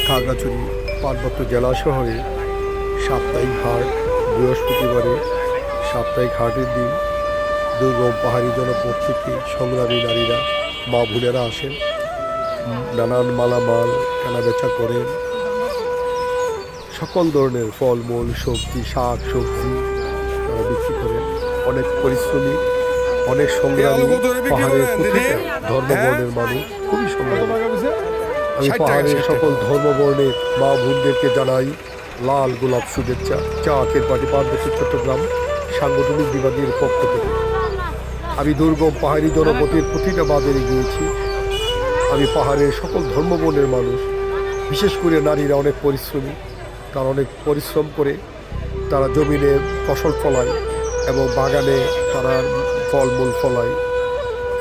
খাগড়াছড়ি পার্বত্য জেলা শহরে সাপ্তাহিক হাট, বৃহস্পতিবারে সাপ্তাহিক হাটের দিন দুর্গম পাহাড়ি জনপদ থেকে সংগ্রামী নারীরা, মা বোনেরা আসেন, নানান মালামাল কেনাবেচা করেন। সকল ধরনের ফলমূল, সবজি, শাক সবজি তারা বিক্রি করেন। অনেক পরিশ্রমী, অনেক সংগ্রামী পাহাড়ের প্রতিটা ধর্মবর্ণের মানুষ, খুবই সংগ্রামী। আমি পাহাড়ের সকল ধর্মবর্ণের মা বোনদেরকে জানাই লাল গোলাপ শুভেচ্ছা। চা আখের পার্টি পার্বত্য চট্টগ্রাম সাংগঠনিক বিভাগের পক্ষ থেকে আমি দুর্গম পাহাড়ি জনপদের প্রতিটা বাজারে গিয়েছি। আমি পাহাড়ের সকল ধর্মবর্ণের মানুষ, বিশেষ করে নারীরা অনেক পরিশ্রমী। তারা অনেক পরিশ্রম করে তারা জমিনে ফসল ফলায় এবং বাগানে তারা ফলমূল ফলায়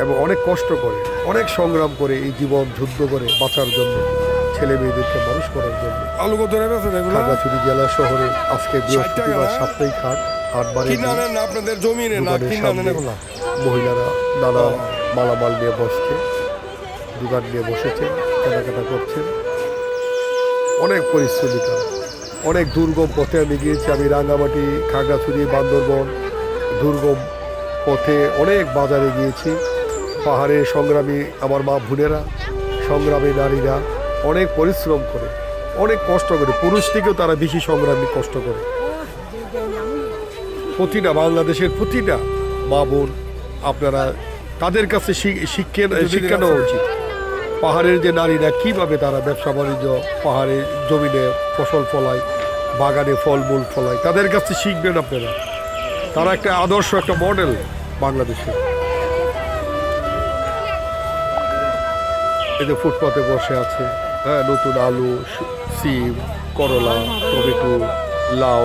এবং অনেক কষ্ট করে, অনেক সংগ্রাম করে এই জীবন যুদ্ধ করে বাঁচার জন্য, ছেলে মেয়েদেরকে মানুষ করার জন্য। খাগড়াছড়ি জেলা শহরে আজকে বৃহস্পতিবার সাপ্তাহিক হাট আপনাদের জমিনে মহিলারা নানা মালামাল নিয়ে বসছে, দোকান নিয়ে বসেছে, কেনাকাটা করছেন। অনেক পরিশ্রমী তারা। অনেক দুর্গম পথে আমি গিয়েছি। আমি রাঙ্গামাটি, খাগড়াছড়ি, বান্দরবন দুর্গম পথে অনেক বাজারে গিয়েছি। পাহাড়ে সংগ্রামী আমার মা বোনেরা, সংগ্রামী নারীরা অনেক পরিশ্রম করে, অনেক কষ্ট করে, পুরুষ থেকেও তারা বেশি সংগ্রামী, কষ্ট করে। প্রতিটা বাংলাদেশের প্রতিটা মা বোন, আপনারা তাদের কাছে শিক্ষা নেওয়া উচিত। পাহাড়ের যে নারীরা কীভাবে তারা ব্যবসা বাণিজ্য, পাহাড়ে জমিনে ফসল ফলায়, বাগানে ফলমূল ফলায়, তাদের কাছে শিখবেন আপনারা। তারা একটা আদর্শ, একটা মডেল বাংলাদেশে। এই যে ফুটপাতে বসে আছে, হ্যাঁ, নতুন আলু, সিম, করলা, টমেটো, লাউ।